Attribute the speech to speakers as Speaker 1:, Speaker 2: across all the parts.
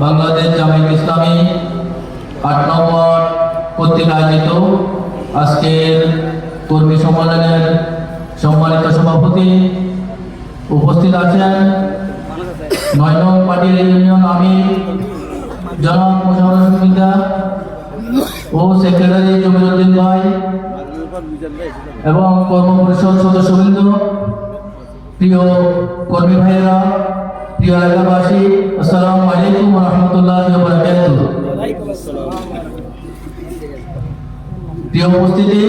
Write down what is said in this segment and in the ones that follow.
Speaker 1: বাংলাদেশ জামায়াত ইসলামী ৮ নম্বর কর্তৃক আয়োজিত আজকের কর্মী সম্মেলনের সম্মানিত সভাপতি উপস্থিত আছেন ৯ নং পার্টির ইউনিয়ন আমির জনাব মোশাররফ মির্জা ও সেক্রেটারি জমিরুদ্দিন ভাই এবং কর্ম পরিষদ সদস্যবৃন্দ, প্রিয় কর্মী ভাইয়েরা, প্রিয় এলাকাবাসী, আসসালামু আলাইকুম ওয়া রাহমাতুল্লাহি ওয়া বারাকাতুহু। প্রিয় উপস্থিতি,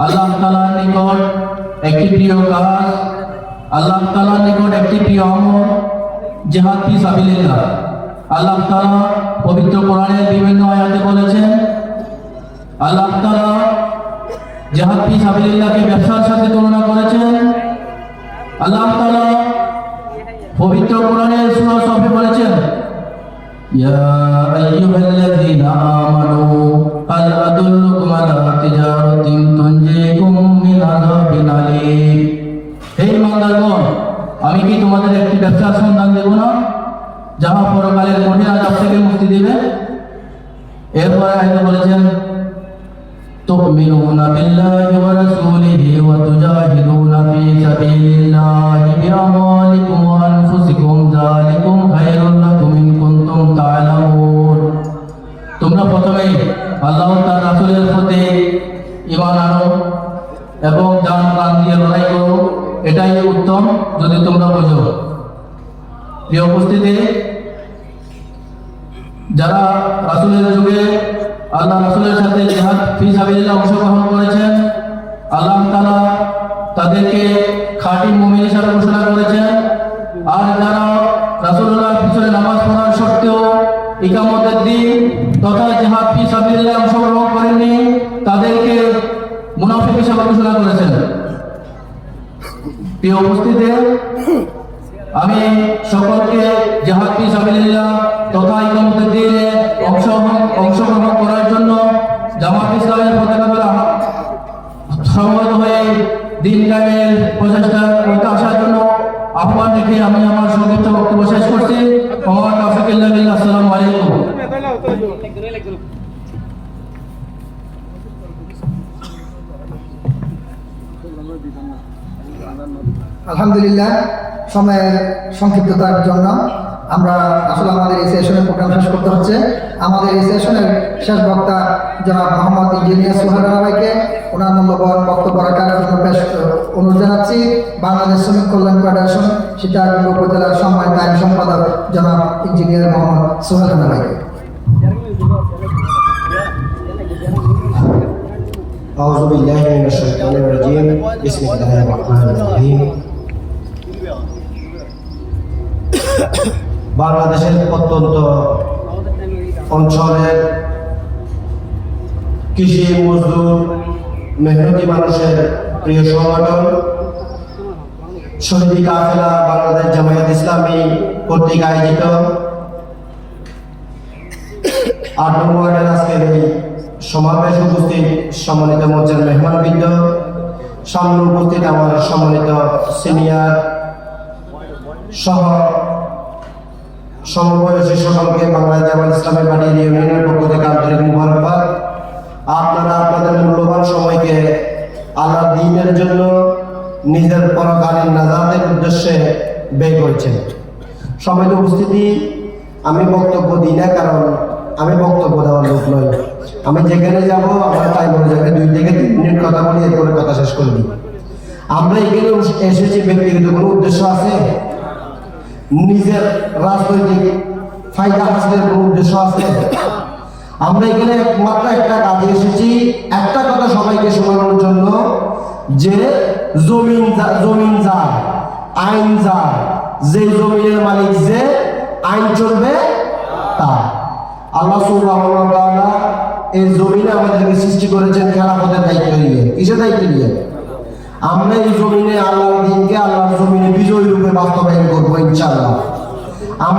Speaker 1: আল্লাহ তাআলার নিকট একটি প্রিয় কাজ, আল্লাহ তাআলার নিকট একটি প্রিয় আমল জিহাদ ফি সাবিলিল্লাহ। আল্লাহ তাআলা পবিত্র কোরআনের বিভিন্ন আয়াতে বলেছেন, আল্লাহ তাআলা জিহাদ ফি সাবিলিল্লাহকে ব্যবসার সাথে তুলনা করেছেন। আল্লাহ তাআলা পবিত্র কোরআনের সূরা সফে বলেছেন, ইয়া আইয়ুহাল্লাযীনা আমানু হাল আদুল্লুকুম আলা তিজারাতিন তুনজিকুম মিন আযাবিন আলীম। হে ইমানদারগণ, আমি কি তোমাদের একটি ব্যবসার সন্ধান দেব না, যাহা পরকালের কঠিন আযাব থেকে মুক্তি দিবে? এরপরে আয়াতে বলেছেন, তুমিনুনা বিল্লাহি ওয়া রাসূলিহি ওয়া তুজাহিদুনা ফি সাবিলিল্লাহি বিআমওয়ালিকুম ওয়া আনফুসিকুম যালিকুম খায়রুল লাকুম ইন কুনতুম তা'লামুন। তোমরা প্রথমে আল্লাহ ও তার রাসূলের প্রতি ঈমান আনো এবং জান প্রাণ দিয়ে লড়াই করো, এটাই উত্তম যদি তোমরা বোঝো। প্রিয় উপস্থিতি, যারা রাসূলের যুগে আল্লাহ রাসূলের সাথে জিহাদ ফি সাবিলিল্লাহ অংশগ্রহণ করেছেন, আল্লাহ তাআলা তাদেরকে খাঁটি মুমিন হিসেবে ঘোষণা করেছেন। আর যারা রাসূলুল্লাহর পিছনে নামাজ পড়ার সত্ত্বেও ইকামতের দিন তথা জিহাদ ফি সাবিলিল্লাহ অংশগ্রহণ করেননি, তাদেরকে মুনাফিক হিসেবে ঘোষণা করেছেন। প্রিয় উপস্থিতি, আমি সকলকে জিহাদ ফি সাবিলিল্লাহ তথা ইকামতের দিনে অংশগ্রহণ করার জন্য জামাত ইসলামের পতাকা দ্বারা সমবেত হয়ে দিন কায়েমের প্রচেষ্টা করতে আসার জন্য আহ্বান রেখে আমি আমার সংক্ষিপ্ত বক্তব্য শেষ করছি। ওয়া তাওফীক ইল্লা বিল্লাহ। আসসালামু আলাইকুম।
Speaker 2: আলহামদুলিল্লাহ, সময়ের সংক্ষিপ্ততার জন্য আমরা আসলে আমাদের এই সেশনের প্রোগ্রাম শেষ করতে হচ্ছে। আমাদের এই সেশনের শেষ বক্তা জনাব মোহাম্মদ ইঞ্জিনিয়ার সোহেল রানা ভাইকে ওনার মূল্যবান বক্তব্য রাখার জন্য বেশ অনুরোধ জানাচ্ছি। বাংলাদেশ শ্রমিক কল্যাণ ফেডারেশন সীতাকুণ্ড উপজেলার সম্মানিত আইন সম্পাদক জনাব ইঞ্জিনিয়ার মোহাম্মদ সোহেল রানা ভাইকে।
Speaker 3: আউযু বিল্লাহি মিনাশ শাইতানির রাজিম। বিসমিল্লাহির রহমানির রহিম। বাংলাদেশের প্রত্যন্ত অঞ্চলের কৃষি মজদুর মেহনতি মানুষের প্রিয় সংগঠন শহীদ কাফেলা বাংলাদেশ জামায়াত ইসলামী কর্তৃক আয়োজিত ৮ নম্বর ওয়ার্ডের আজকের এই সমাবেশ উপস্থিত সম্মানিত মঞ্চের মেহমানবৃন্দ, সামনে উপস্থিত আমার সম্মানিত সিনিয়র সহ সমবয়সী সকলকে বাংলাদেশ জামায়াত ইসলামী পার্টির ইউনিয়নের পক্ষ থেকে আন্তরিক মোবারকবাদ। আপনারা আপনাদের মূল্যবান সময়কে আল্লাহর দ্বীনের জন্য নিজের পরকালীন নাজাতের উদ্দেশ্যে ব্যয় করেছেন। সম্মানিত উপস্থিতি, আমি বক্তব্য দিই না, কারণ আমি বক্তব্য দেওয়ার লোক নই। আমি যেখানে যাব আমার টাইম হয়ে যাবে, 2 থেকে 3 মিনিট কথা বলি, এরপরে কথা শেষ করে দিই। আমরা এখানে এসেছি ব্যক্তিগত কোনো উদ্দেশ্য আছে? নিজের রাজনৈতিক ফায়দা হাসিলের কোনো উদ্দেশ্য আছে? আমরা এখানে একমাত্র একটা কাজে এসেছি, একটা কথা সবাইকে শোনানোর জন্য, যে জমিন যার, আইন যার, যে জমিনের মালিক যে, আইন চলবে তার। আল্লাহ সুবহানাহু ওয়া তাআলা এই জমিনে আমাদেরকে সৃষ্টি করেছেন খেলাফতের দায়িত্ব নিয়ে। কিসের দায়িত্ব নিয়ে? আমরা এই জমিনে আল্লাহর দ্বীনকে আল্লাহর জমিনে বিজয়ী রূপে বাস্তবায়ন করবো ইনশাআল্লাহ।